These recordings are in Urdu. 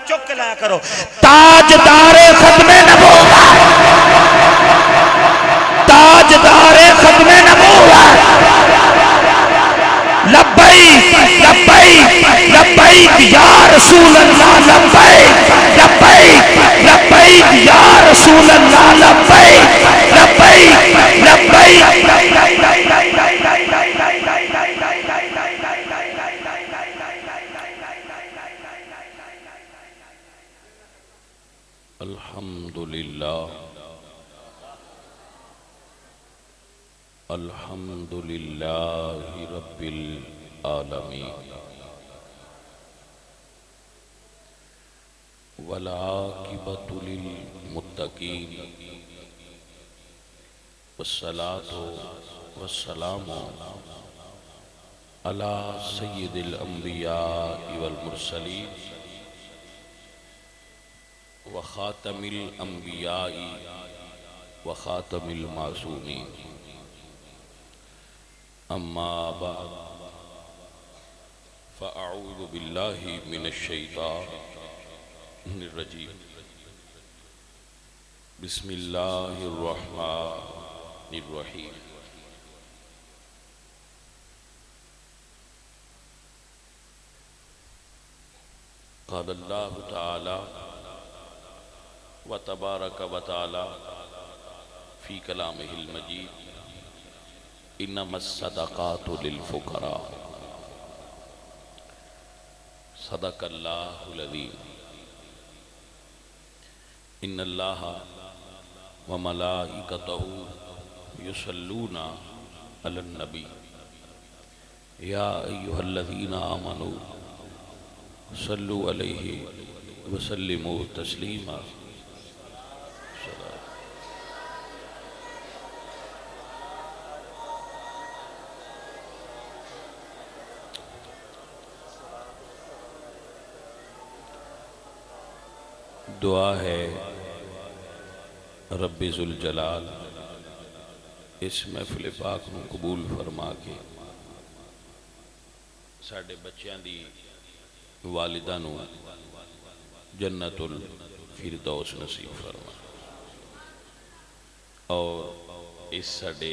چک کے لایا کرو تاجدار ختم نبوت تاجدار ختم نبوت لبیک لبیک لبیک یا رسول اللہ لبیک لبیک لبیک یا رسول اللہ لبیک لبیک لبیک الحمدللہ رب العالمین والعاقبۃ للمتقین والصلاة والسلام علی سید الانبیاء والمرسلین وخاتم الانبیاء وخاتم المعصومین اما بعد فاعوذ باللہ من الشیطان الرجیم بسم اللہ الرحمن الرحیم قال اللہ تعالی وتبارک وتعالی فی کلامہ المجید انما الصدقات للفقراء صدق اللہ العظیم ان اللہ وملائکتہ یصلون علی النبی یا ایہا الذین آمنوا صلوا علیہ وسلموا تسلیما دعا ہے رب ذوالجلال اس محفل پاک نو قبول فرما کے ساڑھے بچیاں دی والدہ نو جنت الفردوس نصیب فرما اور اس ساڑھے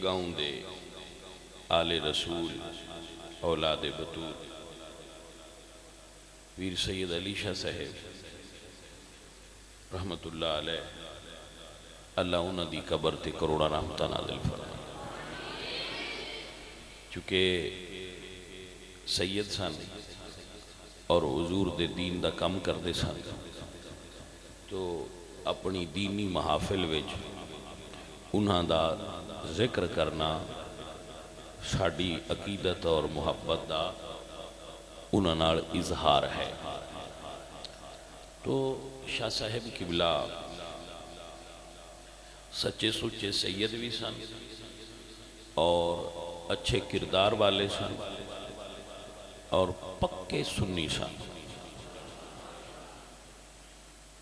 گاؤں دے آل رسول اولاد بطول ویر سید علی شاہ صاحب رحمت اللہ علیہ اللہ انہاں دی قبر تے کروڑا رحمتہ نازل فرما چونکہ سید سن اور حضور دے دین دا کم کر دے سن تو اپنی دینی محافل وچ انہاں دا ذکر کرنا ساڑی عقیدت اور محبت دا انہاں نال اظہار ہے تو شاہ صاحب قبلہ سچے سچے سید بھی سن اور اچھے کردار والے سن اور پکے سنی سن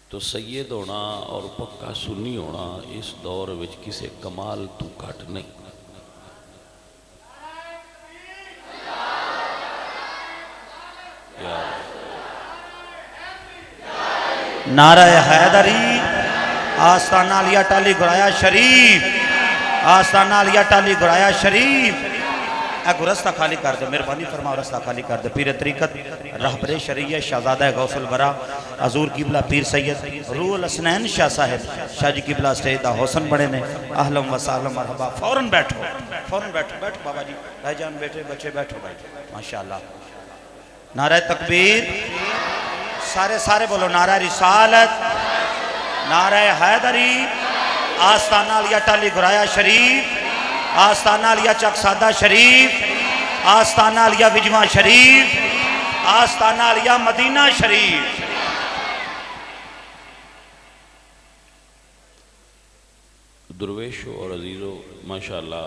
تو سید ہونا اور پکا سنی ہونا اس دور وچ کسے کمال تو گھٹ نہیں نعرہ حیدری آستانہ علیہ ٹالی گرایا شریف آستانہ علیہ ٹالی گرایا شریف اگو رستہ خالی کر دے مہربانی فرماؤ رستہ خالی کر دے پیر طریقت رہبر شریعہ شہزادہ غوث الورا حضور قبلہ پیر سید روح الحسنین شاہ صاحب شاہ جی قبلہ سٹیدہ حسن بڑے نے اہلم و سالم مرحبا فوراں بیٹھو بیٹھو بابا جی بھائی جان بیٹھے بچے بیٹھو ماشاءاللہ نعرہ تکبیر سارے بولو نعرہ رسالت نعرہ حیدری آستانہ علیہ ٹالی گرایا شریف آستانہ علیہ چکسادہ شریف آستانہ علیہ وجوہ شریف آستانہ علیہ مدینہ شریف درویشو اور عزیزو ماشاءاللہ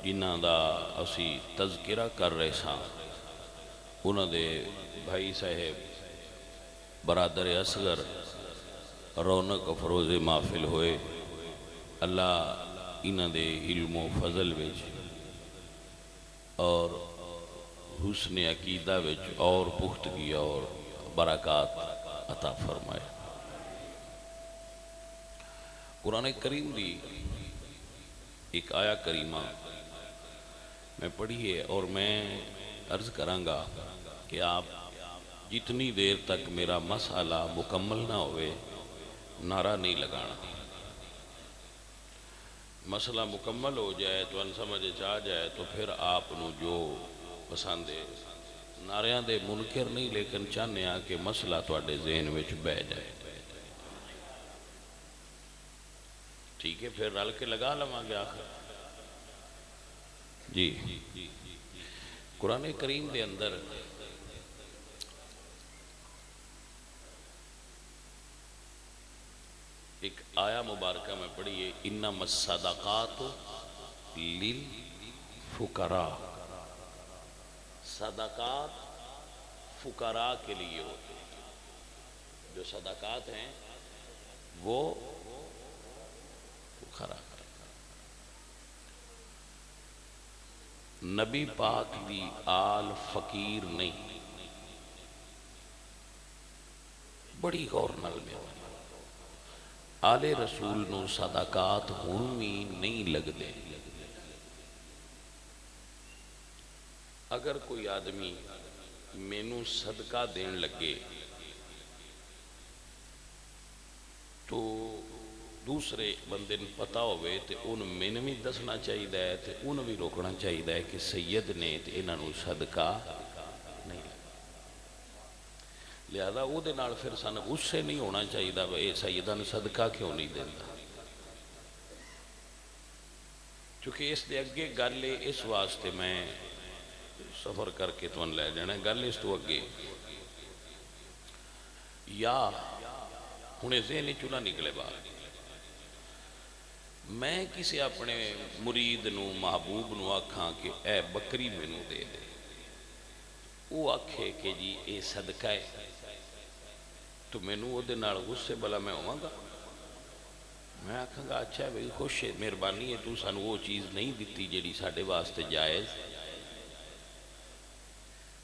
جنہاں دا اسی تذکرہ کر رہے ساں انہاں دے بھائی صاحب برادر اصغر رونق افروز محفل ہوئے اللہ انہاں دے علم و فضل وچ اور حسن عقیدہ وچ اور پختگی اور برکات عطا فرمائے۔ قرآن کریم دی ایک آیا کریمہ میں پڑھی ہے اور میں عرض کروں گا کہ آپ جتنی دیر تک میرا مسئلہ مکمل نہ ہوئے نعرہ نہیں لگانا۔ مسئلہ مکمل ہو جائے تو ان سمجھ آ جائے تو پھر آپ نو جو پسند ہے نعریاں دے منکر نہیں، لیکن چاہنے ہاں کہ مسئلہ تواڈے ذہن وچ بہ جائے۔ ٹھیک ہے، پھر رل کے لگا لواں گے آخر۔ جی قرآن کریم دے اندر ایک آیا مبارکہ میں پڑھیے، انما الصدقات للفقراء، صدقات فقراء کے لیے ہوتے ہیں، جو صدقات ہیں وہ فقراء۔ نبی پاک دی آل فقیر نہیں، بڑی غور نال میں آل رسول نو صدقات ہون بھی نہیں لگ دے۔ اگر کوئی آدمی مینوں صدقہ دین لگے تو دوسرے بندے نے پتا ہوئے تو ان میں بھی دسنا چاہیے ہے تو ان بھی روکنا چاہیے ہے کہ سید نے تو انہوں صدقہ نہیں لگا۔ لہذا وہ دے نال پھر سن غصے نہیں ہونا چاہیے اے سیدہ نے صدقہ کیوں نہیں دینا، چونکہ اس دے اگے گل اس واسطے میں سفر کر کے تو لے جانا گل اس تو اگے یا ہنے ذہن چلا نکلے باہر، میں کسی اپنے مرید نو محبوب نو آکھاں کہ اے بکری مینوں دے دے، وہ آکھے کہ جی اے صدقہ ہے تو مینوں وہ دے نال غصے بلا میں ہوں گا؟ میں آکھاں گا اچھا ہے بھئی خوش ہے، مہربانی ہے تو سانو وہ چیز نہیں دیتی جیڑی ساڈے واسطے جائز۔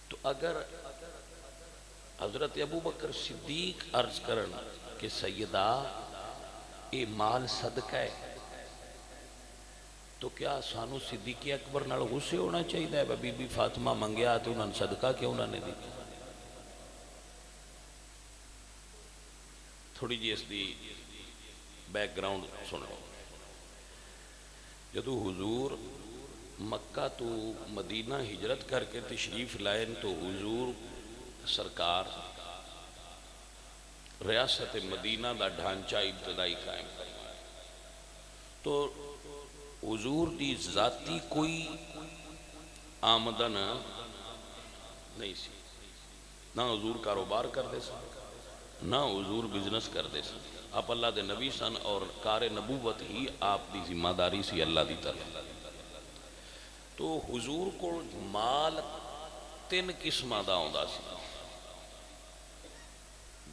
تو اگر حضرت ابو بکر صدیق عرض کرنا کہ سیدہ اے مال صدقہ ہے تو کیا سانو صدیق اکبر نال غصے ہونا چاہیے ہے؟ بی بی فاطمہ منگیا تو انہوں نے صدقہ کیوں انہوں نے دیتا؟ تھوڑی جی اس دی بیک گراؤنڈ سنو۔ جدو حضور مکہ تو مدینہ ہجرت کر کے تشریف لائن تو حضور سرکار ریاست مدینہ دا ڈھانچہ ابتدائی قائم کرنا، تو حضور دی ذاتی کوئی آمدن نہیں سی، نہ حضور کاروبار کر دے سن، نہ حضور بزنس کر دے سن، آپ اللہ دے نبی سن اور کار نبوت ہی آپ دی ذمہ داری سی اللہ دی طرف۔ تو حضور کو مال 3 قسمہ دا ہوندا سی،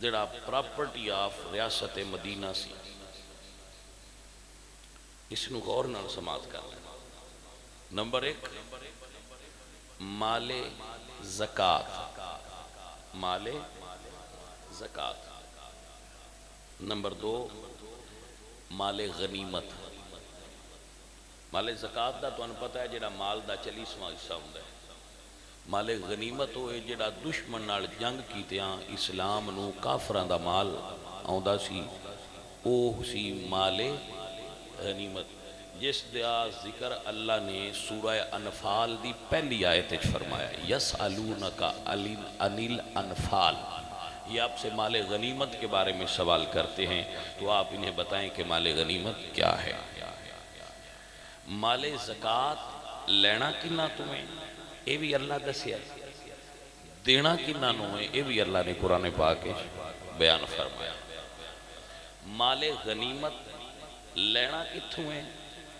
جڑا پراپرٹی آف ریاست مدینہ سی، اس نو غور نال سماعت کر لینا۔ نمبر 1 مال زکاة، مال زکاة۔ نمبر 2 مال غنیمت۔ مال زکاة دا تو انہوں پتہ ہے جڑا مال دا 40واں حصہ ہوندا ہے۔ مال غنیمت ہوئے جڑا دشمن نال جنگ کیتیاں اسلام نو کافران دا مال آندا سی، او سی مال غنیمت، جس دیا ذکر اللہ نے سورہ انفال دی پہلی آیت فرمایا، یسألونک عن الانفال، یہ آپ سے مال غنیمت کے بارے میں سوال کرتے ہیں تو آپ انہیں بتائیں کہ مال غنیمت کیا ہے۔ مال زکاة لینا کنہ تمہیں اے بھی اللہ دسیا، دینا کنہ نویں اے بھی اللہ نے قرآن پاک بیان فرمایا۔ مال غنیمت لینا کتھوں ہے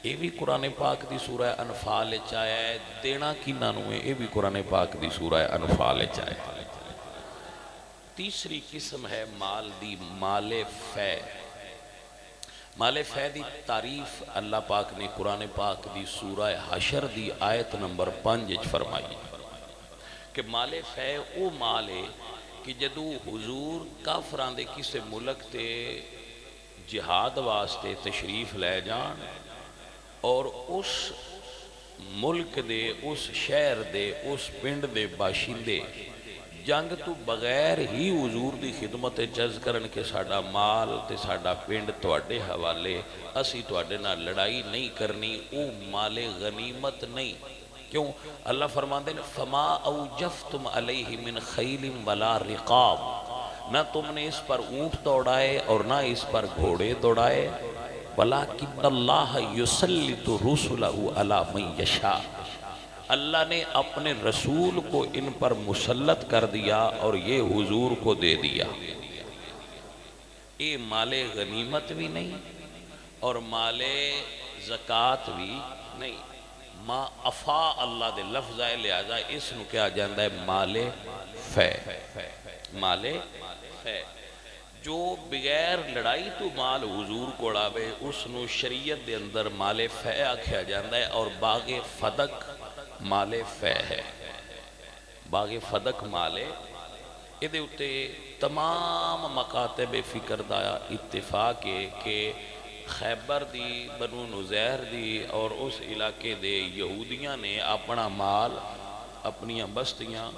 اے بھی قرآن پاک دی سورہ انفال چاہیا ہے، دینا کنہ نویں اے بھی قرآن پاک دی سورہ انفال چاہیا ہے۔ تیسری قسم ہے مال دی مال فے۔ مال فے دی تعریف اللہ پاک نے قرآن پاک دی سورہ حشر دی آیت نمبر 5 فرمائی کہ مال فے او مال ہے کہ جدو حضور کافران دے کسے ملک تے جہاد واسطے تشریف لے جان اور اس ملک دے اس شہر دے اس پنڈ دے باشندے جنگ تو بغیر ہی حضور دی خدمت جز کرن کے ساڈا مال تے ساڈا پنڈ تواڈے حوالے، اسی تواڈے نال لڑائی نہیں کرنی، او مال غنیمت نہیں. کیوں؟ اللہ فرماندے نے فما اوجفتم علیہ من خیل ولا رقاب، نہ تم نے اس پر اونٹ دوڑائے اور نہ اس پر گھوڑے دوڑائے، ولیکن اللہ یسلط رسلہ علی من یشاء، اللہ نے اپنے رسول کو ان پر مسلط کر دیا اور یہ حضور کو دے دیا. یہ مال غنیمت بھی نہیں اور مال زکوٰۃ بھی نہیں، ما افا اللہ دے لفظ ہے، لہذا اس نو کیا جاندہ ہے مال فے. مال فے جو بغیر لڑائی تو مال حضور کو اڑاوے اس نو شریعت دے اندر مال فے آکھیا جاندہ ہے. اور باغ فدق مال فے ہے. باغ فدق مال ادھے اتے تمام مکاتب فکر دا اتفاق ہے کہ خیبر دی، بنو نزیر دی اور اس علاقے دے یہودیاں نے اپنا مال، اپنیاں بستیاں،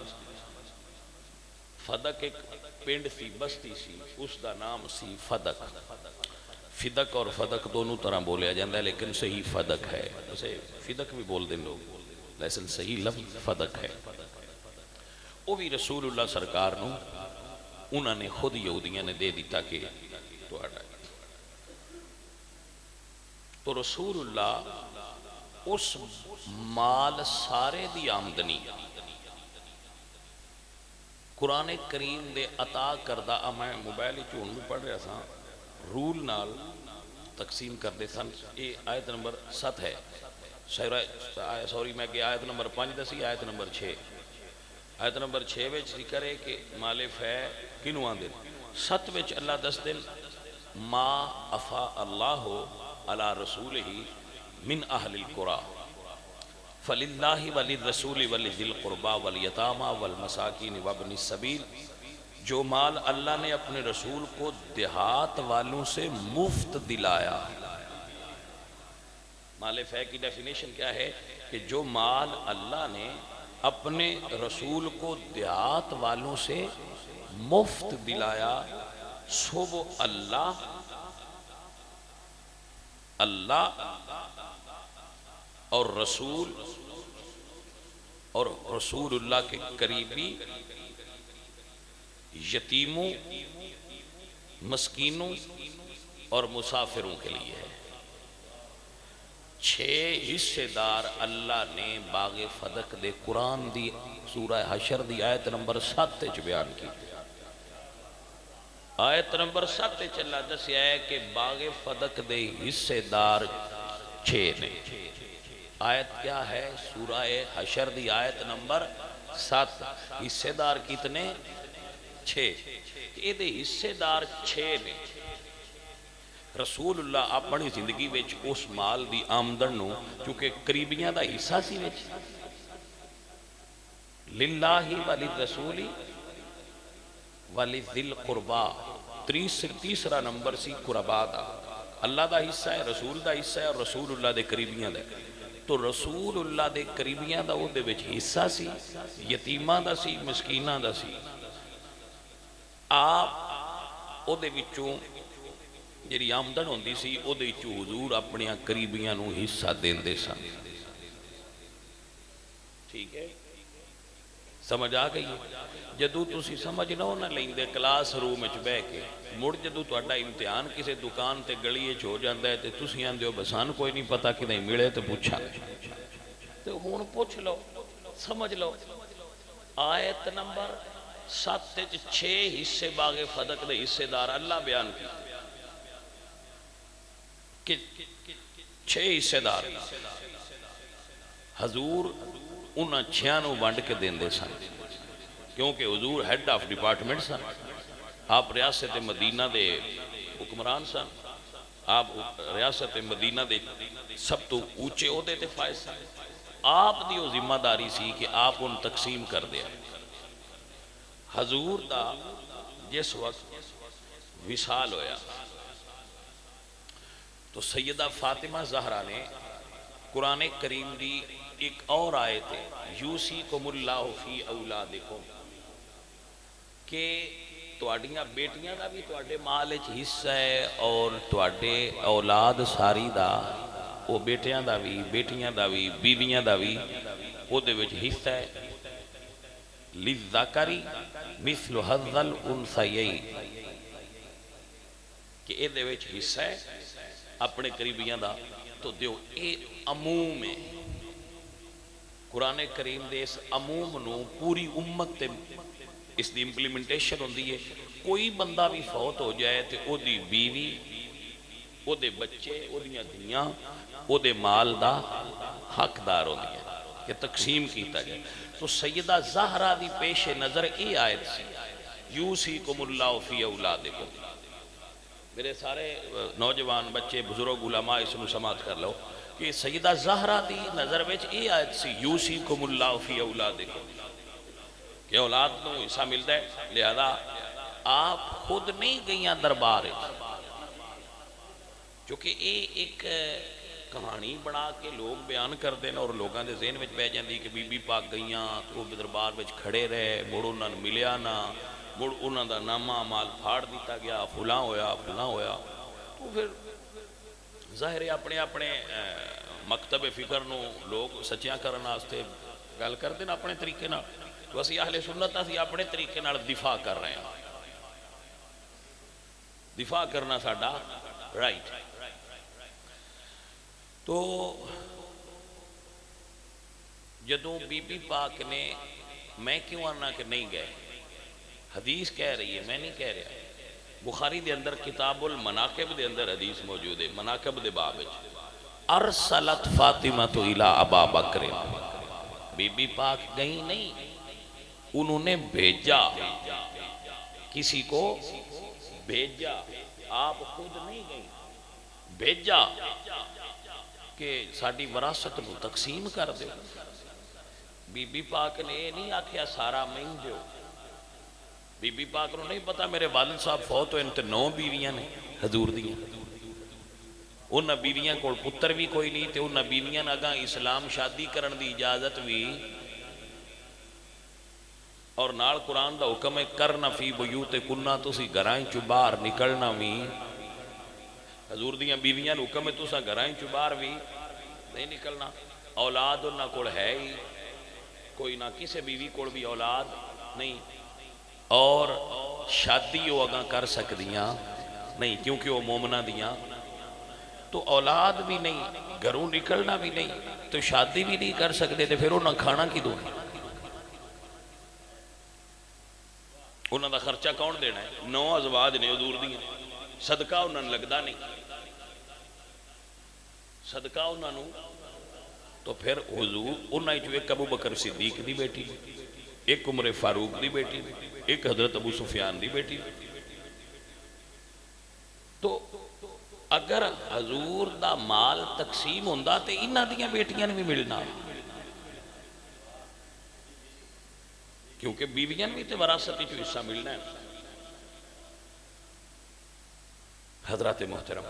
فدق ایک پنڈ سی، بستی سی، اس دا نام سی فدق. فدق اور فدق دونوں طرح بولیا جاندہ ہے لیکن صحیح فدق ہے. اسے فدق بھی بول دیں لوگ لیکن صحیح لفظ فدق ہے. وہ بھی رسول اللہ سرکار نو انہوں نے خود یہودیاں نے دے دیتا کہ تو رسول اللہ اس مال سارے دی آمدنی قرآن کریم دے عطا کردہ، میں موبائل چون بھی پڑھ رہا تھا، رول نال تقسیم کر دے سن. یہ آیت نمبر 7 ہے، سوری میں کہ آیت نمبر 5 دسی، آیت نمبر 6. آیت نمبر 6 وچ ذکر ہے کہ مال فے کنو آندے، 7 وچ اللہ دس دن ما افا اللہ علی رسولہ من اہل القرآ فللہ وللرسول ولذی القربى والیتامى والمساکین وابن السبیل. جو مال اللہ نے اپنے رسول کو دیہات والوں سے مفت دلایا. مال فے کی ڈیفینیشن کیا ہے کہ جو مال اللہ نے اپنے رسول کو دیہات والوں سے مفت دلایا، سو وہ اللہ اور رسول اللہ کے قریبی یتیموں، مسکینوں اور مسافروں کے لیے ہے. 6 حصے دار اللہ نے باغ فدق دے قرآن دی سورہ حشر دی آیت نمبر 7 بیان کی. آیت نمبر 7 اللہ دسیا ہے کہ باغ فدق دے حصے دار 6 نے. آیت کیا ہے؟ سورہ حشر دی آیت نمبر 7. حصے دار کتنے؟ 6. یہ دے حصے دار 6 نے. رسول اللہ اپنی زندگی وچ اس مال دی آمدن نو چونکہ قریبیاں دا حصہ سی وچ للہ وللرسول ولذی القربى، تیسرا نمبر سی قربا دا. اللہ دا حصہ ہے، رسول دا حصہ ہے اور رسول اللہ دے قریبیاں دا. تو رسول اللہ دے قریبیاں دا او دے وچ حصہ سی، یتیماں دا سی، مسکیناں دا سی. آپ او دے وچوں جیڑی آمدن ہوندی سی او دے وچوں حضور اپنی قریبیاں نو حصہ دیندے سن. ٹھیک ہے، سمجھ آ گئی؟ جدو تسی سمجھ نہ لیندے کلاس روم وچ بیٹھ کے، مڑ جدو تہاڈا امتحان کسی دکان تے گلی وچ ہو جاندا ہے تے تسی آندے ہو بسان کوئی نہیں پتہ کدیں ملے تے پوچھا، تے ہن پوچھ لو، سمجھ لو. آیت نمبر 7 وچ 6 حصے باغ فدق دے حصے دار اللہ بیان کیتے کہ 6 حصے دار حضور انہاں 6 نو ونڈ کے دیندے سن، کیونکہ حضور ہیڈ آف ڈپارٹمنٹ سن. آپ ریاست مدینہ دے حکمران سن، آپ ریاست مدینہ دے سب تو اونچے عہدے تے فائز سن. آپ دی وہ ذمہ داری سی کہ آپ ان تقسیم کر دیا. حضور دا جس وقت وصال ہویا تو سیدہ فاطمہ زہرا نے قرآن کریم دی ایک اور آیت ہے یوسیکم اللہ فی اولادکم کہ تواڈیاں بیٹیاں دا بھی تواڈے مال وچ حصہ ہے اور تواڈے اولاد ساری دا وہ بیٹیاں دا بھی بیٹیاں دا بھی بیویاں دا بھی وہ دے وچ حصہ ہے للذکری مثل حظ الانثیین کہ اے دے وچ حصہ ہے اپنے قریبیاں دا تو دیو اے عموم ہے قرآن کریم دے اس عموم نو پوری امت تے اس دی امپلیمنٹیشن ہوندی ہے کوئی بندہ بھی فوت ہو جائے تے او دی بیوی او دے بچے او دیاں دھیاں او دے مال دا حقدار ہوندی ہے کہ تقسیم کیتا جائے تو سیدہ زہرا دی پیش نظر اے آیت سی یوسیکم اللہ فی اولادکم میرے سارے نوجوان بچے بزرگ علماء اس نو سماعت کر لو کہ سیدہ زہرا دی نظر وچ اے آیت سی یوسیکم اللہ فی اولادکم کہ اولاد نو حصہ ملتا ہے لہذا آپ خود نہیں گئیاں دربار چونکہ اے ایک کہانی بنا کے لوگ بیان کر دینا اور لوگاں دے ذہن وچ پہ جاندی کہ بی بی پاک گئیاں تو وہ دربار وچ کھڑے رہے مڑ انہاں نوں ملیا نہ مڑ انہاں دا نامہ مال پھاڑ دیتا گیا فلاں ہویا تو پھر ظاہر ہے اپنے اپنے مکتب فکر نو لوگ سچیاں کرن واسطے گل کر دینا اپنے طریقے نال تو اسی اہل سنت اسی اپنے طریقے نال دفاع کر رہے ہیں دفاع کرنا ساڈا رائٹ تو جدوں بی بی پاک نے میں کیوں آنا کہ نہیں گئے حدیث کہہ رہی ہے میں نہیں کہہ رہا بخاری دے اندر کتاب المناقب دے اندر حدیث موجود ہے مناقب دے باب وچ ارسلت فاطمہ تو الی ابا بکر بی بی پاک گئی نہیں انہوں نے بھیجا کسی کو بھیجا آپ خود نہیں گئی بھیجا کہ ساڈی وراثت نو تقسیم کر دے بی بی پاک نے یہ نہیں آکھیا سارا میں دیو بی بی پاک نو نہیں پتا میرے والد صاحب فوت ہوئے تے 9 بیویاں نے حضور دیاں انہاں بیویاں کول پتر بھی کوئی نہیں تے انہاں بیویاں اگاں اسلام شادی کرن دی اجازت بھی اور نال قرآن دا حکم ہے کرنا فی بیوت کننا تسی گھرائیں چو باہر نکلنا بھی حضور دیاں بیویاں حکم ہے تسا گھرائیں چو باہر بھی نہیں نکلنا اولاد انہاں کول ہے ہی کوئی نہ کسے بیوی کول بھی اولاد نہیں اور شادی وہ اگاں کر سکدیاں نہیں کیونکہ وہ مومنہ دیاں تو اولاد بھی نہیں گھروں نکلنا بھی نہیں تو شادی بھی نہیں کر سکتے تو پھر انہاں کھانا کی دو انہاں دا خرچہ کون دینا ہے 9 ازواج نے حضور دیاں صدقہ انہاں لگدا نہیں صدقہ انہاں نو تو پھر حضور انہاں جو ایک ابو بکر صدیق دی بیٹی ایک عمر فاروق دی بیٹی ایک حضرت ابو سفیان دی بیٹی تو اگر حضور دا مال تقسیم ہوندا تے انہاں دیاں بیٹیاں نے بھی ملنا کیونکہ بیویاں بھی تے وراثت وچ حصہ ملنا ہے حضرات محترم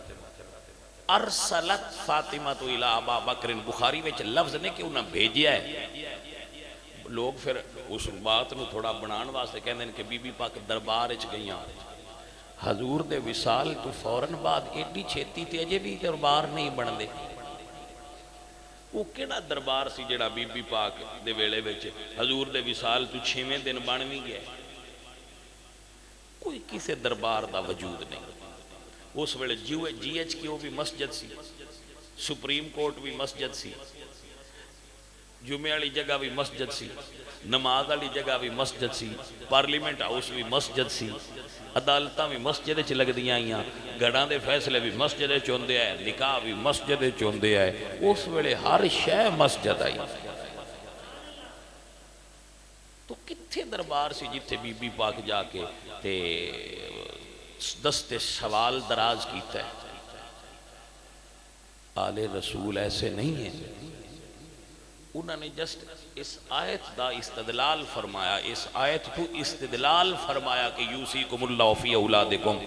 ارسلت فاطمہ تو الی ابا بکر بخاری وچ لفظ نے کہ انہاں بھیجیا ہے لوگ پھر اس بات میں تھوڑا بنان واسطے کہندے ہیں کہ بی بی پاک دربار وچ گئیاں حضور دے وصال تو فوراً بعد ایڈی چھیتی تے اجے بھی دربار نہیں بندے وہ کیڑا دربار سی جڑا بی بی پاک دے ویلے وچ حضور دے وصال تو 6ویں دن بن بھی گیا کوئی کسے دربار دا وجود نہیں اس ویلے جی ایچ کیو بھی مسجد سی سپریم کورٹ بھی مسجد سی جمعے والی جگہ بھی مسجد سی نماز والی جگہ بھی مسجد سی پارلیمنٹ ہاؤس بھی مسجد سی عدالتاں بھی مسجد چ لگدیاں آئیاں گھراں دے فیصلے بھی مسجد چ ہوندے آئے نکاح بھی مسجد چ ہوندے آئے اس ویلے ہر شے مسجد آئی تو کتھے دربار سی جتھے بی بی پاک جا کے تے دست سوال دراز کیتا ہے آل رسول ایسے نہیں ہیں انہوں نے جسٹ اس آیت دا استدلال فرمایا، اس آیت تو استدلال فرمایا کہ یوسیکم اللہ فی اولادکم،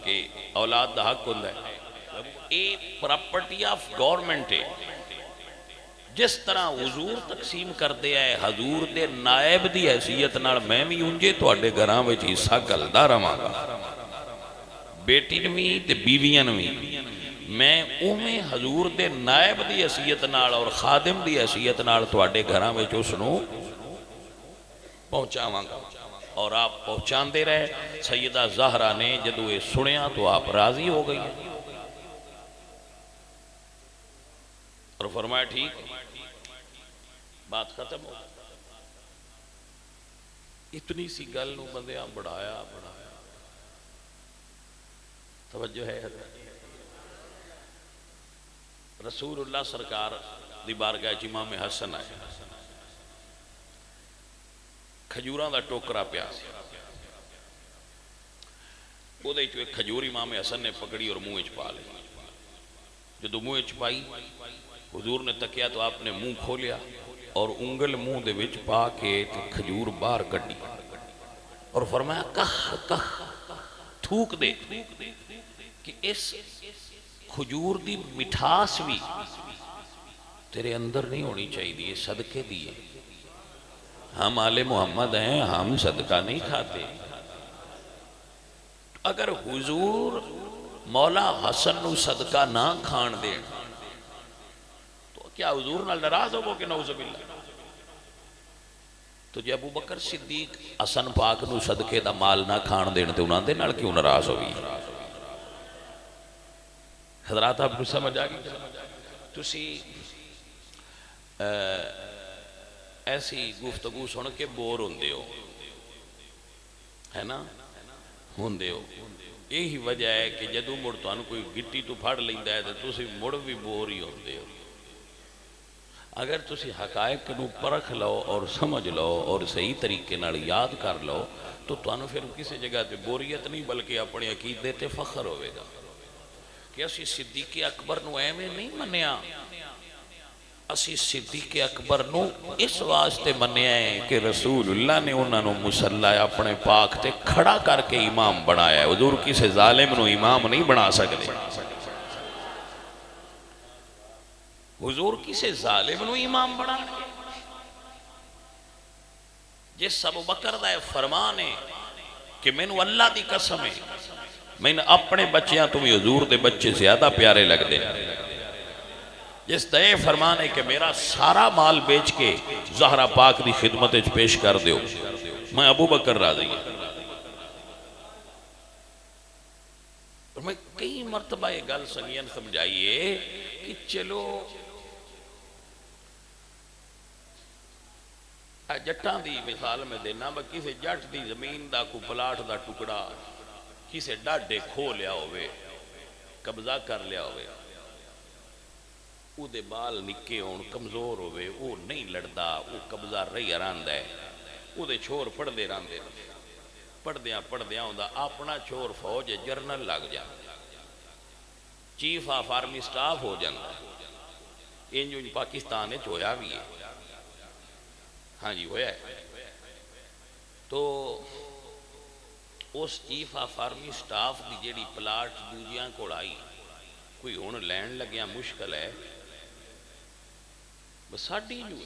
کہ اولاد دا حق ہوندہ ہے، اے پراپرٹی آف گورنمنٹ ہے۔ جس طرح حضور تقسیم کر دیا ہے حضور دے نائب دی حیثیت نال میں بھی انجے تو اڈے گھراں وچ حصہ گلدا رہاں گا، بیٹی نوی تے بیویاں نوی میں اوویں حضور دے نائب دی حیثیت نال اور خادم دی حیثیت نال تواڈے گھراں وچ اس نو پہنچاواں گا۔ اور آپ پہنچاندے رہے۔ سیدہ زہرا نے جدو یہ سنیا تو آپ راضی ہو گئی اور فرمایا ٹھیک بات ختم ہو۔ اتنی سی گل نو بندیاں بڑھایا توجہ ہے حضرت۔ رسول اللہ سرکار دی بارگاہ امام حسن آئے، کھجوراں دا ٹوکرا پیا سی، او دے چو ایک کھجور امام حسن نے پکڑی اور منہ وچ پا لی۔ جدو منہ وچ پائی حضور نے تکیا تو آپ نے منہ کھولیا اور انگل منہ دے وچ پا کے کھجور باہر کڈی اور فرمایا کخ کخ تھوک دے کہ اس کھجور دی مٹھاس بھی تیرے اندر نہیں ہونی چاہیے، صدقے دیئے۔ ہم آل محمد ہیں، ہم صدقہ نہیں کھاتے۔ اگر حضور مولا حسن نو صدقہ نہ کھان دے تو کیا حضور نال ناراض ہو کہ نعوذ باللہ؟ تو جے ابو بکر صدیق حسن پاک نو صدقے دا مال نہ کھان دین تے انہاں دے نال کیوں ناراض ہوئی؟ حضرات آپ کو سمجھ آگئی؟ تسی ایسی گفتگو سن کے بور ہوندے ہو، ہے نا؟ ہوندے ہو۔ یہی وجہ ہے کہ جدو مڑ تو کوئی گٹی تو پھڑ لیندہ ہے تو تسی مڑ بھی بور ہی ہوندے ہو۔ اگر تسی حقائق نو پرکھ لو اور سمجھ لو اور صحیح طریقے نال یاد کر لو تو تانوں پھر کسی جگہ تے بوریت نہیں بلکہ اپنے عقیدے تے فخر ہوئے گا کہ اسی صدیق اکبر نو ایویں نہیں منیا، اسی صدیق اکبر نو اس واسطے منیا ہے کہ رسول اللہ نے انہاں نو مصلی اپنے پاک تے کھڑا کر کے امام بنایا ہے۔ حضور کسی ظالم نو امام نہیں بنا سکتے، حضور کسی ظالم نو امام بنا ہے۔ جس ابو بکر دا فرمان ہے کہ میں نو اللہ دی قسم ہے میں نے اپنے بچیاں تمہیں حضور دے بچے زیادہ پیارے لگ دے، جس دے فرمان ہے کہ میرا سارا مال بیچ کے زہرہ پاک دی خدمت پیش کر دیو، میں ابو بکر راضی ہے۔ اور میں کئی مرتبہ یہ گل سنگین سمجھائیے کہ چلو جٹاں دی مثال میں دینا میں کسی جٹ دی زمین دا کو پلاٹ دا ٹکڑا کسی ڈاڈے کھو لیا ہوئے، قبضہ کر لیا ہوئے، او دے بال نکے ہون کمزور ہوئے، او نہیں لڑدا، او قبضہ رہی آراندہ ہے، او دے چھوڑ پڑھ دے راندے، پڑھ دیاں ہوندہ اپنا چھوڑ فوج جرنل لگ جا، چیف آف آرمی سٹاف ہو جاندہ، انجو پاکستان ہے چویا بھی ہے، ہاں جی ہویا ہے۔ تو اس چیف آف آرمی سٹاف دی جیڑی پلاٹ دوجیاں کو آئی کوئی ہون لین لگیا مشکل ہے، بس ساڑھی جو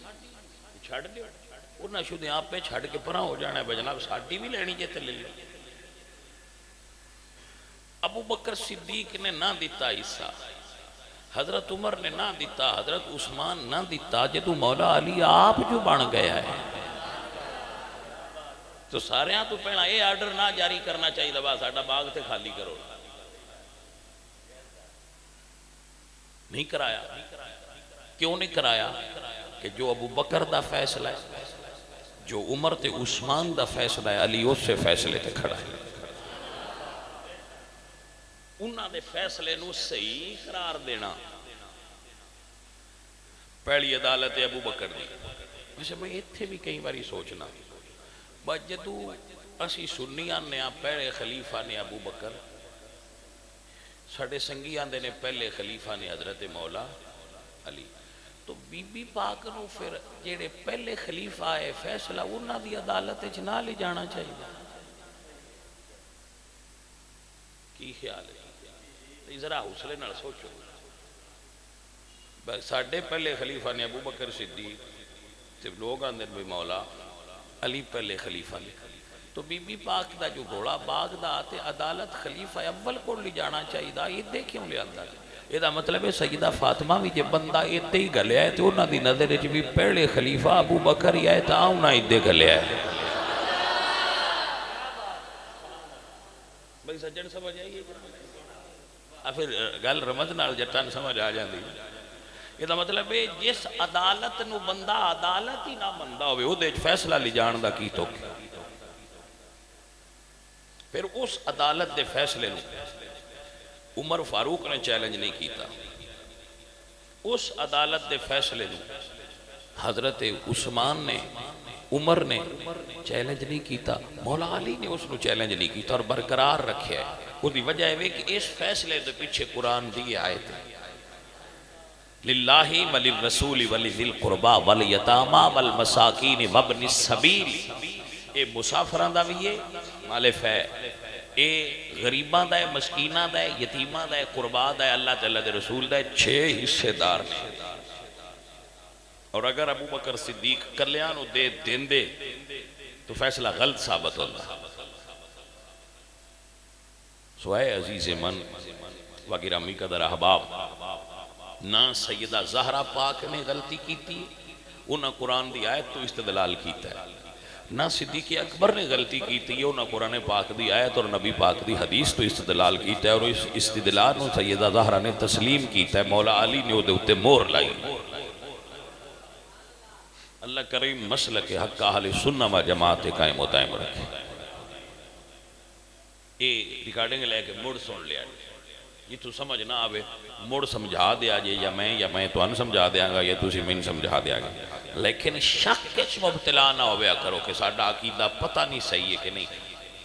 چھڑ دے اور نہ شدے آپ پہ چھڑ کے پرہاں ہو جانا ہے بجناب ساڑھی بھی لینی جیتے لے لیں۔ ابو بکر صدیق نے نہ دیتا حصہ، حضرت عمر نے نہ دیتا، حضرت عثمان نہ دیتا، جدو مولا علی آپ جو بن گیا ہے تو سارے ہاں تو پہنا یہ آرڈر نہ جاری کرنا چاہیے دبا ساڑھا باغ تے خالی کرو، نہیں کرایا۔ کیوں نہیں کرایا؟ کہ جو ابو بکر دا فیصلہ ہے، جو عمر تے عثمان دا فیصلہ ہے، علی اس سے فیصلے تے کھڑا ہے، انہاں دے فیصلے نو صحیح قرار دینا پہلی عدالت ابو بکر دی۔ ویسے میں اتھے بھی کئی باری سوچنا بس جدو اسی سنیاں نے پہلے خلیفہ نے ابو بکر، ساڑھے سنگیاں دے نے پہلے خلیفہ نے حضرت مولا علی، تو بی بی پاک نو پھر جڑے پہلے خلیفہ ہے فیصلہ انہاں دی عدالت وچ نہ لے جانا چاہیے. کی خیال ہے؟ ذرا حوصلے نال سوچو. ساڈے پہلے خلیفہ نے ابو بکر صدیق تے لوگ آندے بھی مولا علی پہلے خلیفہ نے. تو بی بی پاک دا جو گھوڑا باغ دا تے عدالت خلیفہ اول کو لے جانا چاہیے. ایدے کیوں لے آندا؟ یہ مطلب ہے سیدہ فاطمہ بھی جب بندہ ایدے ہی گلیا ہے تو انہاں دی نظر وچ بھی پہلے خلیفہ ابو بکر ہی ہے تا انہاں ایدے گلیا ہے. بھئی سجن سمجھ آئیے پھر گل رمض نال جٹان سمجھ آ جاندی. یہ مطلب ہے جس عدالت نو بندہ عدالت ہی نہ مندا ہوئے او دے فیصلہ لے جان دا کی تو پھر اس عدالت دے فیصلے نو عمر فاروق نے چیلنج نہیں کیتا. اس عدالت دے فیصلے نو حضرت عثمان نے عمر نے چیلنج نہیں کیتا. مولا علی نے اس نو چیلنج نہیں کیتا اور برقرار رکھے ہے. وہ دی وجہ ہے کہ اس فیصلے دے پیچھے قرآن دی آیت ہے للہ وللرسول ولذی القربى والیتامی والمساکین وابن السبیل. اے مسافران دا بھی ہے مالف ہے، اے غریباں دا ہے، مسکیناں دا ہے، یتیماں دا ہے، قربا دا ہے، اللہ تعالیٰ دے رسول دا ہے. 6 حصے دار نے. اور اگر ابو بکر صدیق کلیانو دے دین دے تو فیصلہ غلط ثابت ہوتا. سوائے عزیز من و گرامی قدر احباب، نہ سیدہ زہرہ پاک نے غلطی کی تھی، انہاں قرآن دی آیت تو استدلال کیتا ہے. نہ صدیق اکبر نے غلطی کی تھی، انہاں قرآن پاک دی آیت اور نبی پاک دی حدیث تو استدلال کیتا ہے. اور اس استدلال نو سیدہ زہرہ نے تسلیم کیتا ہے. مولا علی نے دے اتے مور لائی. اللہ کریم مسلک حق اہل سنت و جماعت قائم و دائم رکھے. اے ریکارڈنگ لے کے مڑ سن لیا یہ تو سمجھ نہ آوے مڑ سمجھا دیا جے یا میں تو ان سمجھا دیا گا یا تسی میں سمجھا دیا گا. لیکن شک کچھ مبتلا نہ ہویا کرو کہ ساڈا عقیدہ پتہ نہیں صحیح ہے کہ نہیں.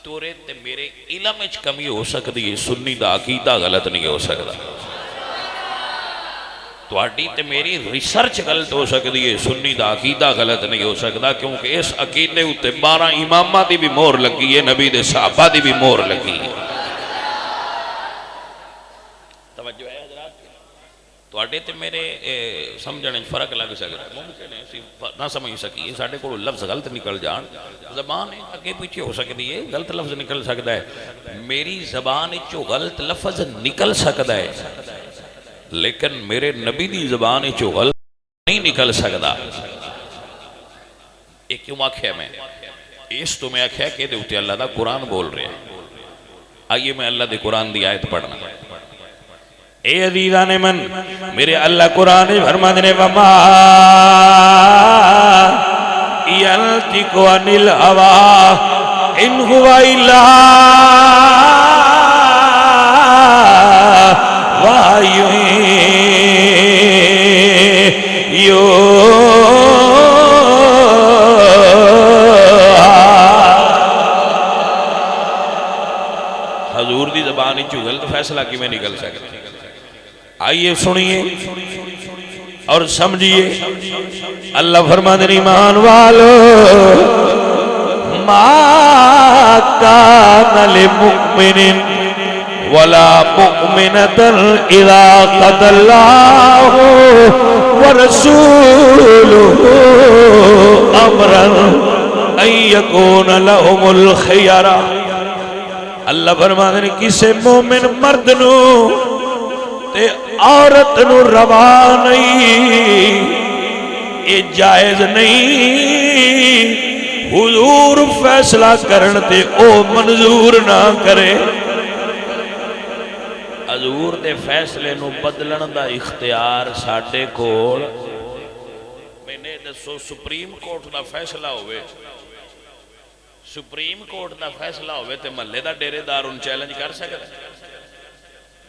تورے تے میرے علم وچ کمی ہو سکتی ہے، سنی دا عقیدہ غلط نہیں ہو سکتا. تواڈی تے میری ریسرچ غلط ہو سکتی ہے، سنی دا عقیدہ غلط نہیں ہو سکتا، کیونکہ اس عقیدے اتے 12 امامہ دی بھی مہر لگی ہے، نبی دے صحابہ دی بھی مہر لگی ہے. توجہ ہے حضرات؟ تواڈے تے میرے سمجھنے فرق لگ سکتا ہے. ممکن ہے نہ سمجھ سکیے، ساڈے کو لفظ غلط نکل جان، زبان اگے پیچھے ہو سکتی ہے، غلط لفظ نکل سکتا ہے. میری زبان چو غلط لفظ نکل سکتا ہے، لیکن میرے نبی دی زبان چو غلط نہیں نکل سکتا. ایک کیوں آکھیا میں اس تو میں آکھیا کہ دے اتے اللہ دا قرآن بول رہے ہیں. آئیے میں اللہ دے قرآن دی آیت پڑھنا. اے عزیزان من میرے اللہ قرآن فرماتے ہیں وما ينطق عن الهوى ان هو الا وحی حضور دی زبان چو غلط فیصلہ کی میں نکل سکتا. آئیے سنیے اور سمجھیے. اللہ فرماتے ہیں ایمان والو ما کان لمؤمن ولا مؤمنة اذا قضى اللہ ورسولہ امرا ان یکون لهم الخیرہ. اللہ فرماتے ہیں کسے مومن مرد نو تے عورت نو روا نہیں، یہ جائز نہیں حضور فیصلہ کرن تے او منظور نہ کرے. حضور دے فیصلے نو بدلن دا اختیار ساڈے کول. میں نے دسو سپریم کورٹ دا فیصلہ ہوئے، سپریم کورٹ دا فیصلہ ہوئے تے محلے دا ڈیرے دار ان چیلنج کر سکتا؟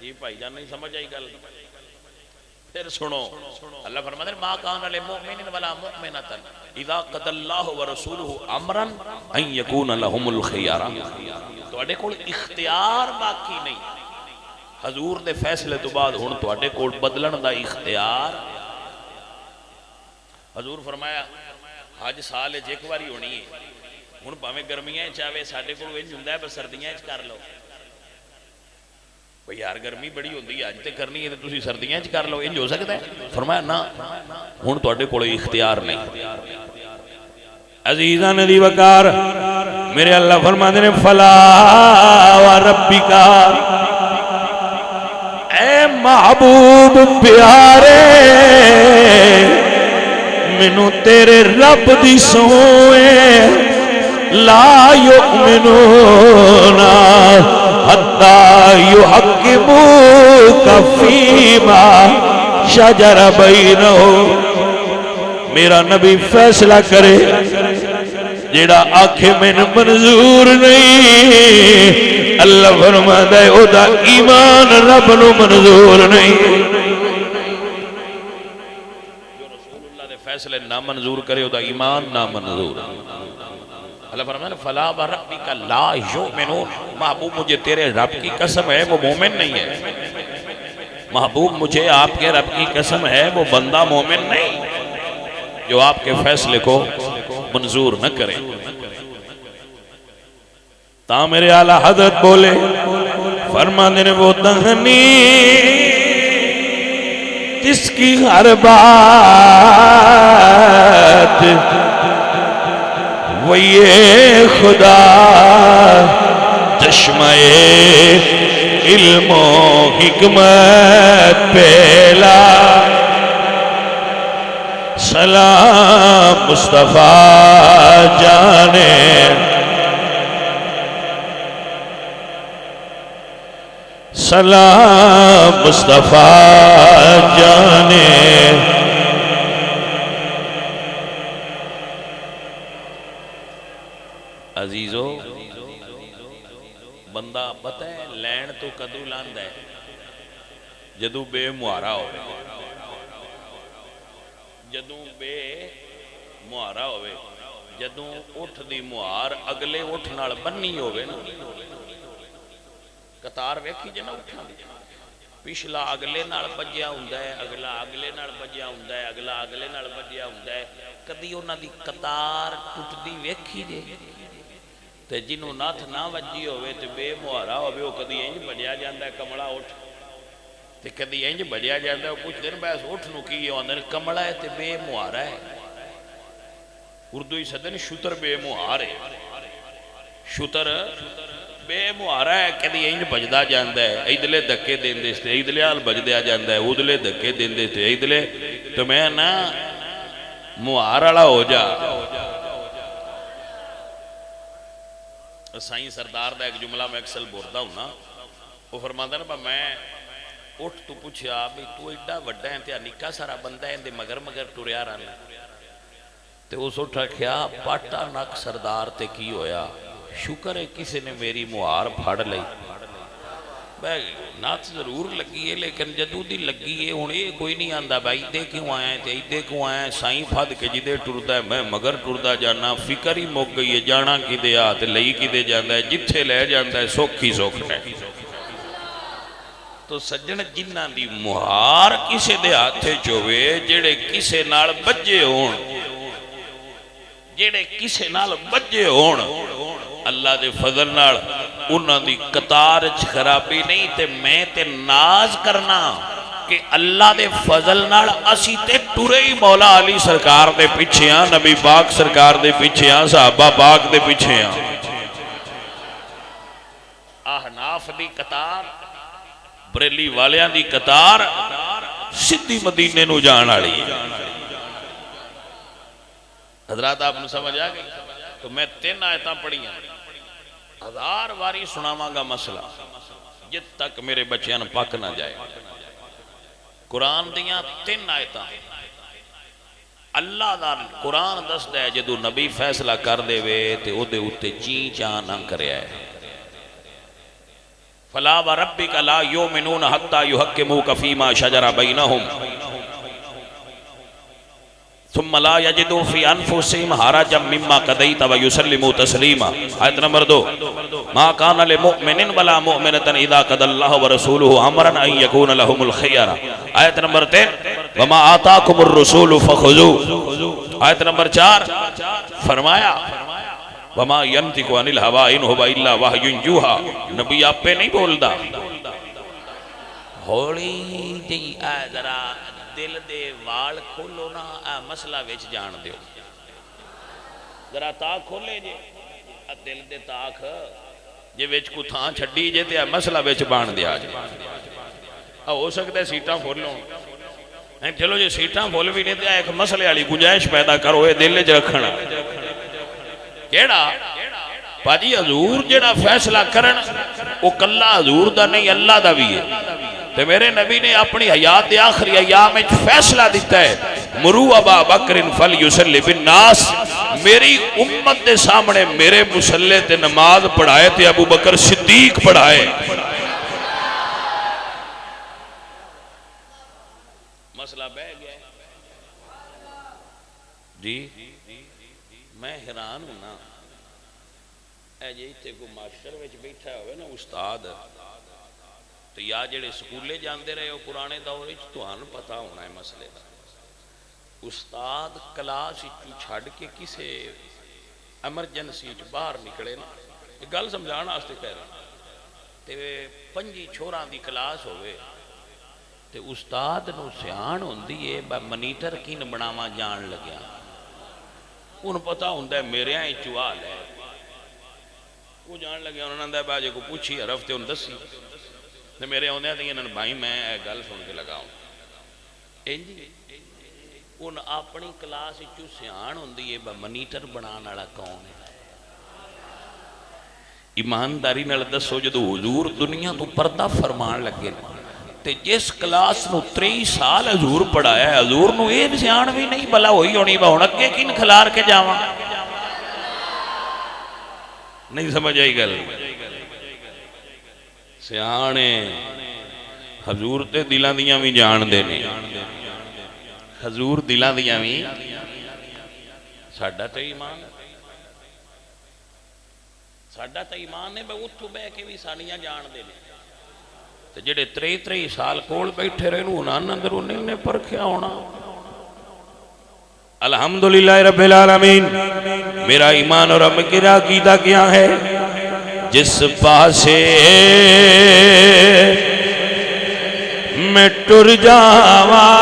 جی بھائی جان نہیں سمجھ آئی گل. پھر سنو اللہ فرماتے ہیں ما کان للمؤمن ولا مؤمنۃ اذا قضى اللہ ورسولہ امرا ان یکون لهم الخیارہ. تواڈے کول اختیار باقی نہیں. حضور دے فیصلے تو بعد ہن تواڈے کول بدلن دا اختیار حضور فرمایا حج سال ایک باری ہونی ہے، ہن بھاویں گرمیاں چاہے ساڈے کول انج ہوندا ہے پر سردیاں چ کر لو، بھئی یار گرمی بڑی ہوندی ہے اج تے کرنی ہے تے تسی سردیاں چ کر لو، انج ہو سکدا ہے؟ فرمایا نا ہن تواڈے کول اختیار نہیں۔ عزیزان دی وقار میرے اللہ فرماتے ہیں فلا وربک، اے محبوب پیارے مینوں تیرے رب دی سوئے لا یؤمنون حتی یحکموک فیما شجر بینہم، میرا نبی فیصلہ کرے جیڑا آنکھیں میں منظور نہیں، اللہ فرماتا ہے او دا ایمان رب نو منظور نہیں۔ جو رسول اللہ دے فیصلے نہ منظور کرے او دا ایمان نہ منظور۔ اللہ فرماتا ہے فلا وربک لا یؤمنون، محبوب مجھے تیرے رب کی قسم ہے وہ مومن نہیں ہے، محبوب مجھے آپ کے رب کی قسم ہے وہ بندہ مومن نہیں جو آپ کے فیصلے کو منظور نہ کرے۔ تا میرے اعلیٰ حضرت بولے فرمانے نے وہ دہنی جس کی ہر بات وہ یہ خدا چشمہ علم و حکمت پہلا، سلام مصطفیٰ جانے سلام مصطفیٰ جانے۔ عزیزو بندہ پتہ ہے لین تو کدو لاندہ ہے جدو بے معارہ ہو، جدوں بے معارہ ہوئے، جدوں اٹھ دی معار اگلے اٹھ نال بننی ہوئے نا، قطار ویکھی جنا اٹھا دی پچھلا اگلے نال بجیا ہوندا ہے، اگلا اگلے نال بجیا ہوندا ہے، اگلا اگلے نال بجیا ہوندا ہے، کدی انہاں دی قطار ٹوٹدی ویکھی جے تے جنوں ناتھ نہ وجی ہوئے تے بے معارہ ہوئے وہ کدی انج بجیا جاندا ہے کمڑا اٹھ تے کدی انج بجیا جاندا ہے کچھ دن بعد اٹھ نو کی ہوندے کمڑا ہے تے بے معارہ ہے، اردو ہی سدن شتر بے معار ہے، شتر بے معارہ ہے، کدی انج بجدا جاندا ہے، ادلے دھکے دیندے تے ادلے حال بجدیا جاندا ہے، ادلے دھکے دیندے تے ادلے، تو میں نا معار والا ہو جا۔ سائیں سردار دا ایک جملہ میں اکثر بولتا ہوں نا، وہ فرماتا نا میں اٹھ تو پوچھیا بھی تو ایڈا وڈا ہے تے نکا سارا بندہ ہے تے مگر مگر ٹریا رہنا تے اس اٹھا کیا پاٹا نک سردار تے کی ہویا، شکر ہے کسی نے میری معار پھاڑ لئی، نات ضرور لگی ہے لیکن جدو دی لگی ہے ہوں یہ کوئی نہیں آندا بھائی دے کیوں آیا ہے تے دے کیوں آیا ہے، سائیں پھد کے جدے ٹردا ہے میں مگر ٹردا جانا، فکر ہی مک گئی ہے جانا کی دے آ تے لئی کی دے جاندا ہے، جتھے لے جاندا ہے سوکھ ہی سوکھ ہے۔ تو سجن جنہ دی مہار کسے دے ہاتھے چوے جڑے کسے نال بجے ہون، جڑے کسے نال بجے ہون، اللہ دے فضل نال انہاں دی قطار خرابی نہیں تے میں تے ناز کرنا کہ اللہ دے فضل نال اسی تے ٹورے ہی مولا علی سرکار دے پیچھے ہاں، نبی پاک سرکار دے پیچھے ہاں، صحابہ پاک دے پیچھے ہاں۔ احناف دی قطار، بریلی والیاں دی قطار سدھی مدینے نو جان والی ہے۔ حضرات آپ نے سمجھ آ گئی؟ تو میں 3 آیتاں پڑھی ہیں، 1000 واری سناواں گا مسئلہ جت تک میرے بچیاں پک نہ جائے۔ قرآن دیاں 3 آیتاں، اللہ دا قرآن دسدا ہے جدو نبی فیصلہ کر دے وے تے او دے اُتے چین چاں نہ کریا ہے۔ فلا وربک لا یؤمنون حتی یحکموک فیما شجر بینہم ثم لا یجدوا فی انفسہم حرجا مما قضیت ویسلموا تسلیما۔ آیت نمبر 2 ما کان لمؤمن ولا مؤمنۃ اذا قضى اللہ ورسولہ امرا ان یکون لهم الخیرہ۔ آیت نمبر 3 وما آتاکم الرسول فخذوا. آیت نمبر 4 فرمایا وما ینطق عن الہوا ان هو الا وحی یوحی. نبی آپ پہ نہیں بولدا. ہولی جی اے ذرا دل دے وال کھولو نا، اے مسئلہ وچ جان دیو. ذرا تاک کھولے جے دل دے تاک جے وچ کو تھان چھڈی جے تے مسئلہ وچ بان دیا جے. ہو سکتا ہے سیٹاں کھولو. چلو جی سیٹاں کھول بھی نہیں تے ایک مسئلے والی گنجائش پیدا کرو اے دل وچ رکھنا. کیڑا باجی حضور جڑا فیصلہ کرن او کلا حضور دا نہیں اللہ دا بھی ہے. تے میرے نبی نے اپنی حیات دے آخری ایام میں فیصلہ دیتا ہے مرو ابا بکر فلیصلی بالناس. میری امت دے سامنے میرے مصلی تے نماز پڑھائے تے ابو بکر صدیق پڑھائے. مسئلہ بہ گیا جی. میں حیران ہوں نا اے جی تے کو معاشر وچ بیٹھا ہوئے نا استاد تو یا جڑے سکولے جاندے رہے ہو پرانے دور وچ تہانوں پتہ ہونا ہے مسئلے دا. استاد کلاس چھڈ کے کسے ایمرجنسی چ باہر نکلے نا یہ گل سمجھانا واسطے کہہ رہا تے 5 چھوڑاں دی کلاس ہوئے تے استاد نو سیان ہوندی ہے منیٹر کین بناواں جان لگیا. ان پتہ ہوندا ہے میرے ہاں چوال ہے وہ جان لگیا. انہوں نے باجے کو پوچھی حرف تے ان دسی تے میرے ہوندے ہیں انہوں نے بھائی میں گل سن کے لگاؤں. ان اپنی کلاس چو سیان ہوندی ہے منیٹر بنان والا کون ہے. ایمانداری نال دسو جدو حضور دنیا تو پردہ فرمان لگے تے جس کلاس نو 3 سال حضور پڑھایا ہے حضور نو اے سیان بھی نہیں بلا ہوئی ہونی با ہن اگے کین کھلار کے جاواں. نہیں سمجھ آئی گل. سیانے حضور تے دلاں دیاں بھی جان دے نے. حضور دلاں دیاں بھی ساڈا تے ایمان ساڈا تے ایمان نے بے اتھوں بہ کے بھی سانیاں جان دے نے. تے جڑے 3 سال کول بیٹھے رہے نو انہاں اندر انہیں نے پرکھیا ہونا. الحمدللہ رب العالمین. میرا ایمان اور میرا عقیدہ کیا ہے جس پاسے میں ٹر جاواں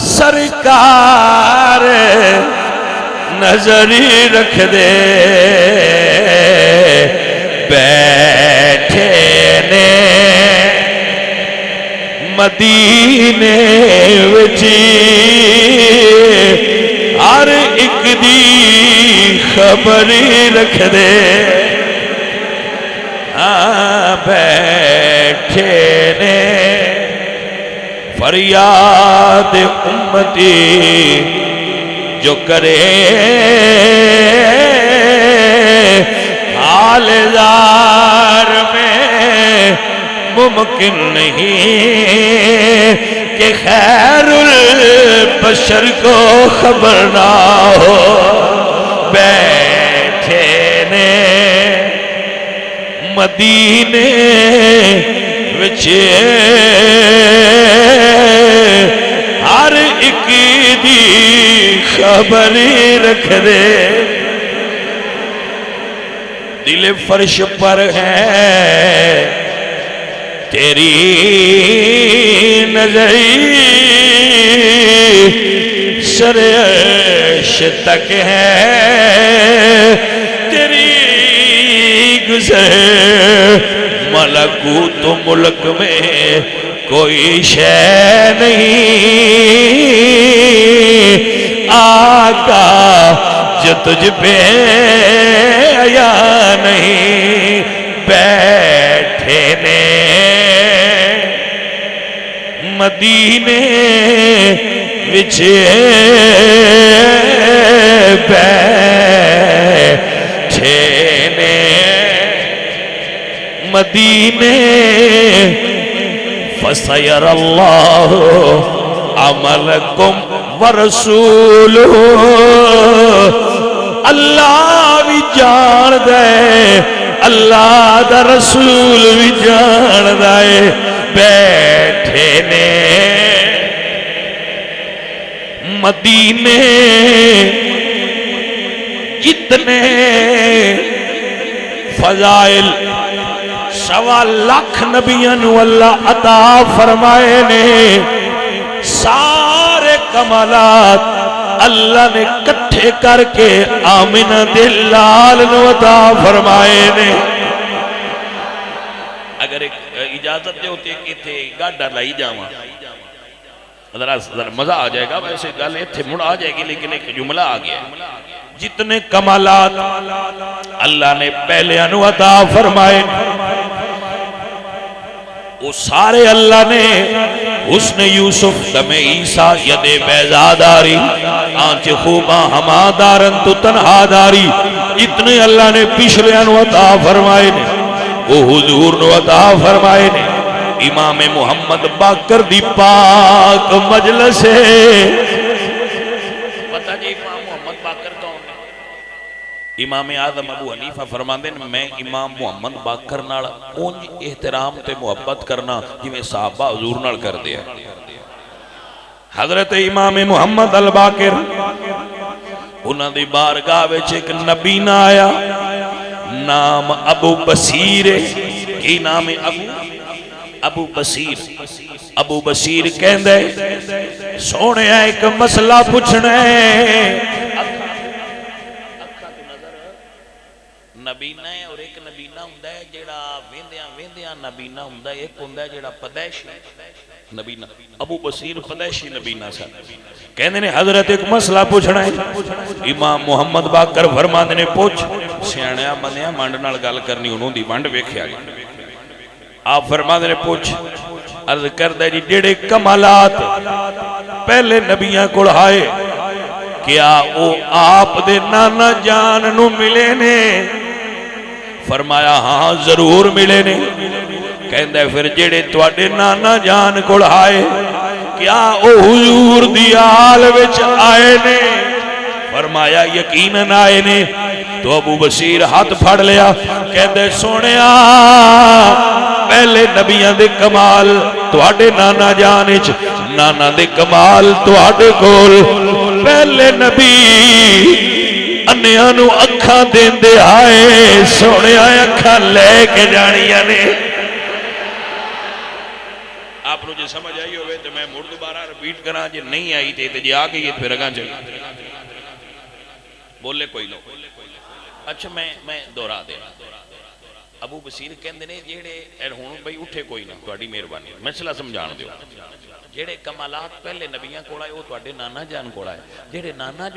سرکار نظری رکھ دے. بیٹھے نے مدینے وچی ہر ایک دی خبری رکھ دے. بیٹھے نے فریاد امتی جو کرے حال زار میں ممکن نہیں کہ خیر البشر کو خبر نہ ہو. بیٹھے نے مدینے وچ ہر ایک دی خبر رکھ دے. دل فرش پر ہے تیری نظری سر عرش تک ہے تیری گزر. ملکوت ملک میں کوئی شے نہیں آقا جو تجھ پہ یا نہیں. بیٹھے نے مدینے وچ بیٹھے نے مدینے فَسَيَرَ اللَّهُ عَمَلَكُمْ وَرَسُولُهُ. اللہ بھی جان دے اللہ دا رسول بھی جان دے بیٹھے نے مدینے جتنے فضائل 1.25 لاکھ نبیوں نو اللہ عطا فرمائے نے سارے کمالات اللہ نے کٹھے کر کے آمنہ دے لال نو عطا فرمائے نے اگر ایک اجازت دے ہوتی ہے کہ تھے گاڑا لائی جاواں ذرا مزہ آ جائے گا ویسے گل ایتھے مڑ آ جائے گی لیکن ایک جملہ آ گیا جتنے کمالات اللہ نے پہلے انو عطا فرمائے وہ سارے اللہ نے حسن یوسف دم عیسیٰ ید بیزاداری آنچ خوباں ہما دارن تو تنہا داری اتنے اللہ نے پچھلے انو عطا فرمائے نے وہ حضور نو عطا فرمائے نے امام محمد باقر دی پاک مجلس ہے پتہ جی امام محمد باقر کون ہے امام اعظم ابو حنیفہ فرماندے نے میں امام محمد باقر نال اونج احترام تے محبت کرنا جویں صحابہ حضور نال کر دیا حضرت امام محمد الباقر انہاں دی بارگاہ وچ ایک نبی نہ آیا نام ابو بصیر کی نام ابو بصیر ابو بصیر کہندے سونے ایک مسئلہ پوچھنا ہے نبینا ہے اور ایک نبینا ہوندا ہے جیڑا ویندیاں ویندیاں نبینا ہوندا ہے ایک ہوندا ہے جیڑا پدیشی نبینا ابو بصیر پدیشی نبینا سا کہندے نے حضرت ایک مسئلہ پوچھنا ہے امام محمد باقر فرماندے نے پوچھ سیاںیاں بندیاں منڈ نال گل کرنی انہوں دی ونڈ ویکھیا گیا آپ فرماندے نے پوچھ عرض کردہ جی جڑے کمالات پہلے نبیاں کو آئے کیا وہ آپ دے نانا جان نو ملے نے فرمایا ہاں ضرور ملے نے کہندے پھر جڑے تواڈے نانا جان کو آئے کیا او حضور دی آل وچ آئے نے فرمایا یقیناً آئے نے تو ابو بصیر ہاتھ پھڑ لیا کہندے سونیا پہلے نبیاں دے کمال تواڈے نانا جان وچ نانا دے کمال تواڈے کول پہلے نبی انیاں نو اکھاں دیندے آئے سونیا اکھاں لے کے جانیاں نے آپ نو جے سمجھ آئی ہوئے تو میں مڑ دوبارہ ریپیٹ کراں جے نہیں آئی تے جے آ گئی پھر اگاں چل بولے کوئی لو اچھا میں دہرا دے ابو بصیر کہندے نے جیڑے ہن بھئی اٹھے کوئی نہ تہاڈی مہربانی مسئلہ سمجھان دیو جیڑے کمالات پہلے نبیاں کول آئے وہ تہاڈے نانا جان کول آئے جیڑے نانا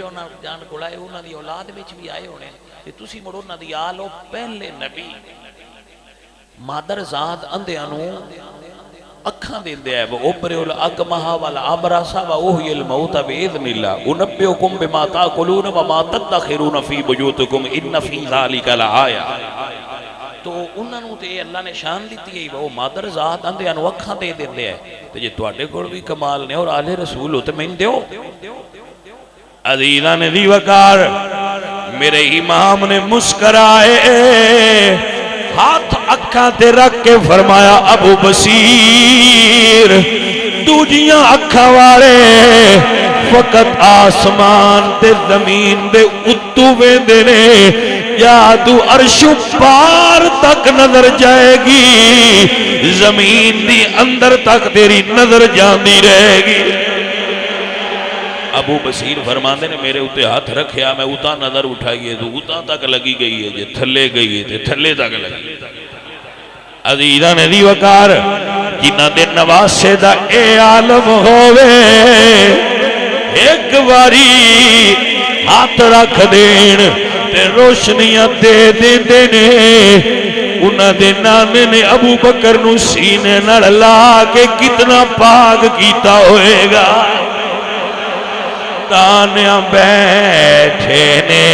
جان کول آئے انہاں دی اولاد وچ بھی آئے ہونے تے تسی مڑو انہاں دی آل او پہلے نبی مادر ذات اندیاں نو اکھاں دیندے ہے وہ اوپرے الاکمہا والابراسا واوحی الموت باذن اللہ انبئکم بما تاکلون وما تدخرون فی بیوتکم ان فی ذلک لآیہ تو انہاں نو تے اللہ نے شان دیتی ہے وہ مادر ذات اندیاں نو اکھاں دے دیندے ہے تے جے تواڈے کول بھی کمال نے اور آل رسول ہو تے مین دیو عزیزاں نے دی وقار میرے امام نے مسکرائے ہاتھ اکھاں تے رکھ کے فرمایا ابو بصیر دوجیاں اکھاں والے فقط آسمان تے زمین دے اتو ویندے نے یا تو عرش پار تک نظر جائے گی زمین دی اندر تک تیری نظر جاندی رہے گی ابو بصیر فرماندے نے میرے اتے ہاتھ رکھیا میں اتا نظر اٹھائیے تو اتا تک لگی گئی ہے جے تھلے گئی ہے تے تھلے تک لگی عزیزاں نے دی وقار جنہ دے نواسے دا اے عالم ہووے ایک باری ہاتھ رکھ دین تے روشنیاں دے دیندے نے انہاں دے نانے نے ابو بکر نو سینے نال لا کے کتنا پاک کیتا ہوئے گا تانیاں بیٹھے نے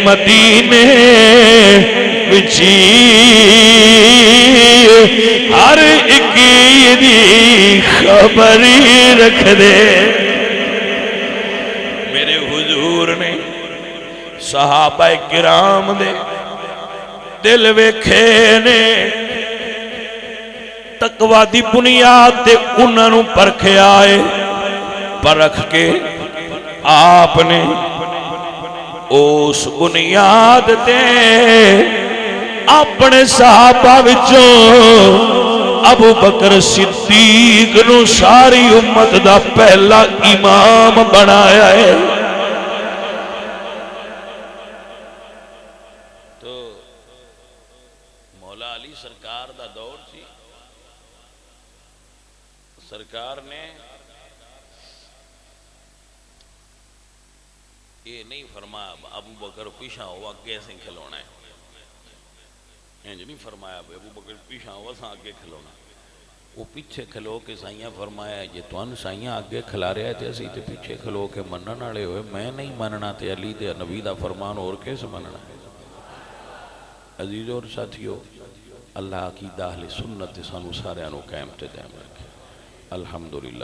مدینے وچی ہر ایک دی خبری رکھ دے میرے حضور نے صحابہ کرام دے دل ویکھے نے تقوی دی بنیاد تے انہاں نوں پرکھیا ہے پرکھ کے آپ نے اس بنیاد تے اپنے صحابہ وچوں ابو بکر صدیق نو ساری امت دا پہلا امام بنایا ہے تو مولا علی سرکار دا دور سی سرکار نے یہ نہیں فرمایا ابو بکر پیچھا ہوا کیسے کھلونا ہے انج نہیں فرمایا ابو بکر پیچھا ہوا سا آگے کھلونا وہ پیچھے کھلو کے سائیاں فرمایا جی تون سائیاں آگے کھلا رہے تھے اسی تے پیچھے کھلو کے منن والے ہوئے میں نہیں مننا تے علی تے نبی دا فرمان اور کیسے مننا عزیز اور ساتھیو اللہ عقیدہ اہل سنت سانو سارے انو قائم تے دائم رکھے الحمدللہ